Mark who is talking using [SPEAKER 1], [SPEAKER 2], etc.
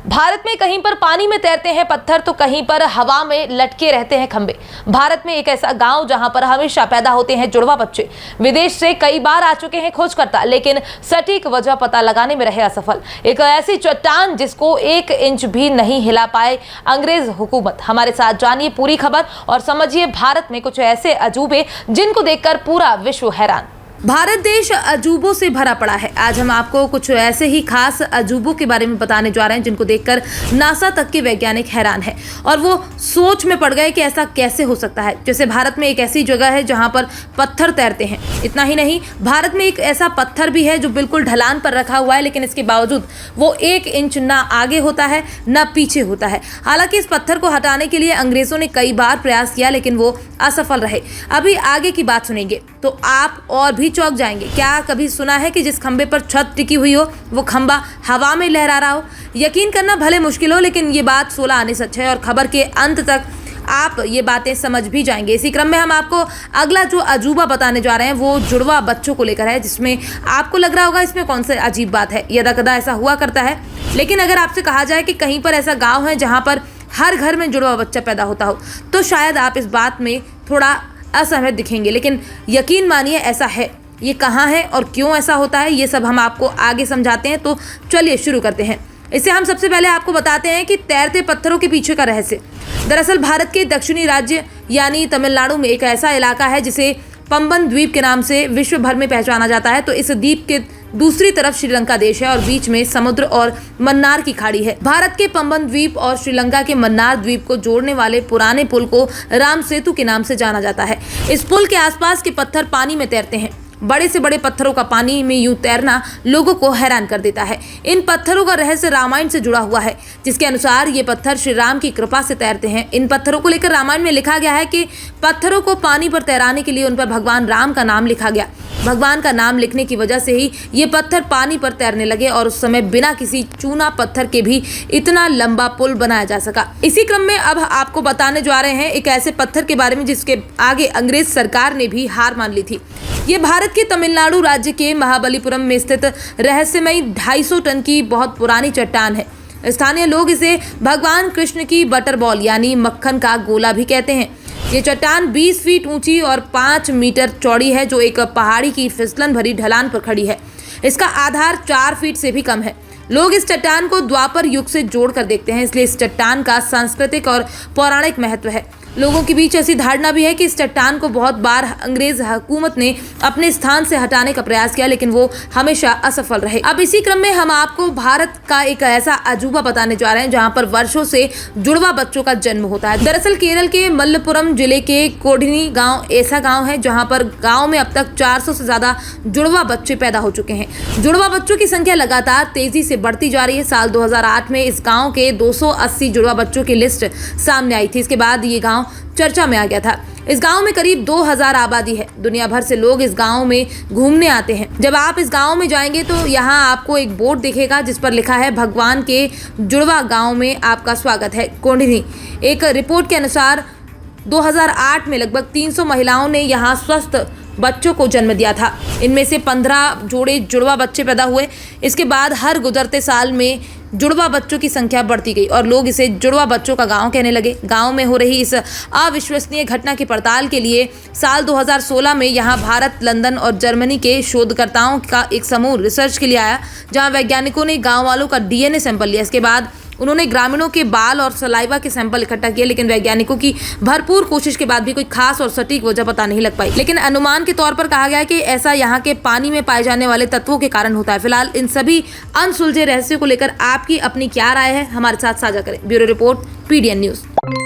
[SPEAKER 1] भारत में कहीं पर पानी में तैरते हैं पत्थर तो कहीं पर हवा में लटके रहते हैं खंबे। भारत में एक ऐसा गांव जहां पर हमेशा पैदा होते हैं जुड़वा बच्चे। विदेश से कई बार आ चुके हैं खोजकर्ता, लेकिन सटीक वजह पता लगाने में रहे असफल। एक ऐसी चट्टान जिसको 1 इंच भी नहीं हिला पाए अंग्रेज हुकूमत। हमारे साथ जानिए पूरी खबर और समझिए भारत में कुछ ऐसे अजूबे जिनको देखकर पूरा विश्व हैरान। भारत देश अजूबों से भरा पड़ा है। आज हम आपको कुछ ऐसे ही खास अजूबों के बारे में बताने जा रहे हैं जिनको देखकर नासा तक के वैज्ञानिक हैरान है और वो सोच में पड़ गए कि ऐसा कैसे हो सकता है। जैसे भारत में एक ऐसी जगह है जहां पर पत्थर तैरते हैं। इतना ही नहीं, भारत में एक ऐसा पत्थर भी है जो बिल्कुल ढलान पर रखा हुआ है, लेकिन इसके बावजूद वो 1 इंच ना आगे होता है ना पीछे होता है। हालांकि इस पत्थर को हटाने के लिए अंग्रेजों ने कई बार प्रयास किया, लेकिन वो असफल रहे। अभी आगे की बात सुनेंगे तो आप और भी चौंक जाएंगे। क्या कभी सुना है कि जिस खंबे पर छत टिकी हुई हो वो खंबा हवा में लहरा रहा हो? यकीन करना भले मुश्किल हो, लेकिन ये बात 16 आने सच है और खबर के अंत तक आप ये बातें समझ भी जाएंगे। इसी क्रम में हम आपको अगला जो अजूबा बताने जा रहे हैं वो जुड़वा बच्चों को लेकर है, जिसमें आपको लग रहा होगा इसमें कौन सी अजीब बात है। यदा कदा ऐसा हुआ करता है, लेकिन अगर आपसे कहा जाए कि कहीं पर ऐसा गाँव है जहाँ पर हर घर में जुड़वा बच्चा पैदा होता हो तो शायद आप इस बात में थोड़ा असहमत दिखेंगे, लेकिन यकीन मानिए ऐसा है। ये कहाँ है और क्यों ऐसा होता है ये सब हम आपको आगे समझाते हैं, तो चलिए शुरू करते हैं। इससे हम सबसे पहले आपको बताते हैं कि तैरते पत्थरों के पीछे का रहस्य। दरअसल भारत के दक्षिणी राज्य यानी तमिलनाडु में एक ऐसा इलाका है जिसे पंबन द्वीप के नाम से विश्व भर में पहचाना जाता है। तो इस द्वीप के दूसरी तरफ श्रीलंका देश है और बीच में समुद्र और मन्नार की खाड़ी है। भारत के पंबन द्वीप और श्रीलंका के मन्नार द्वीप को जोड़ने वाले पुराने पुल को राम सेतु के नाम से जाना जाता है। इस पुल के आसपास के पत्थर पानी में तैरते हैं। बड़े से बड़े पत्थरों का पानी में यूं तैरना लोगों को हैरान कर देता है। इन पत्थरों का रहस्य रामायण से जुड़ा हुआ है, जिसके अनुसार ये पत्थर श्री राम की कृपा से तैरते हैं। इन पत्थरों को लेकर रामायण में लिखा गया है कि पत्थरों को पानी पर तैराने के लिए उन पर भगवान राम का नाम लिखा गया। भगवान का नाम लिखने की वजह से ही ये पत्थर पानी पर तैरने लगे और उस समय बिना किसी चूना पत्थर के भी इतना लंबा पुल बनाया जा सका। इसी क्रम में अब आपको बताने जा रहे हैं एक ऐसे पत्थर के बारे में जिसके आगे अंग्रेज सरकार ने भी हार मान ली थी। ये भारत के तमिलनाडु राज्य के महाबलीपुरम में स्थित रहस्यमयी 250 टन की बहुत पुरानी चट्टान है। स्थानीय लोग इसे भगवान कृष्ण की बटर बॉल यानी मक्खन का गोला भी कहते हैं। ये चट्टान 20 फीट ऊंची और 5 मीटर चौड़ी है, जो एक पहाड़ी की फिसलन भरी ढलान पर खड़ी है। इसका आधार 4 फीट से भी कम है। लोग इस चट्टान को द्वापर युग से जोड़कर देखते हैं, इसलिए इस चट्टान का सांस्कृतिक और पौराणिक महत्व है। लोगों के बीच ऐसी धारणा भी है कि इस चट्टान को बहुत बार अंग्रेज हुकूमत ने अपने स्थान से हटाने का प्रयास किया, लेकिन वो हमेशा असफल रहे। अब इसी क्रम में हम आपको भारत का एक ऐसा अजूबा बताने जा रहे हैं जहां पर वर्षों से जुड़वा बच्चों का जन्म होता है। दरअसल केरल के मलप्पुरम जिले के कोडिनी गांव ऐसा गांव है जहां पर गांव में अब तक 400 से ज्यादा जुड़वा बच्चे पैदा हो चुके हैं। जुड़वा बच्चों की संख्या लगातार तेजी से बढ़ती जा रही है। साल 2008 में इस गाँव के 280 जुड़वा बच्चों की लिस्ट सामने आई थी। इसके बाद ये गाँव चर्चा में आ गया था। इस गांव में करीब 2000 आबादी है। दुनिया भर से लोग इस गांव में घूमने आते हैं। जब आप इस गांव में जाएंगे तो यहाँ आपको एक बोर्ड दिखेगा जिस पर लिखा है भगवान के जुड़वा गांव में आपका स्वागत है, कोडिनी। एक रिपोर्ट के अनुसार 2008 में लगभग 300 महिलाओं ने यहाँ स्वस्थ बच्चों को जन्म दिया था। इनमें से 15 जोड़े जुड़वा बच्चे पैदा हुए। इसके बाद हर गुजरते साल में जुड़वा बच्चों की संख्या बढ़ती गई और लोग इसे जुड़वा बच्चों का गांव कहने लगे। गांव में हो रही इस अविश्वसनीय घटना की पड़ताल के लिए साल 2016 में यहां भारत, लंदन और जर्मनी के शोधकर्ताओं का एक समूह रिसर्च के लिए आया, जहां वैज्ञानिकों ने गाँव वालों का DNA सैंपल लिया। इसके बाद उन्होंने ग्रामीणों के बाल और सलाइवा के सैंपल इकट्ठा किए, लेकिन वैज्ञानिकों की भरपूर कोशिश के बाद भी कोई खास और सटीक वजह पता नहीं लग पाई। लेकिन अनुमान के तौर पर कहा गया है कि ऐसा यहाँ के पानी में पाए जाने वाले तत्वों के कारण होता है। फिलहाल इन सभी अनसुलझे रहस्यों को लेकर आपकी अपनी क्या राय है, हमारे साथ साझा करें। Bureau report, PDN news.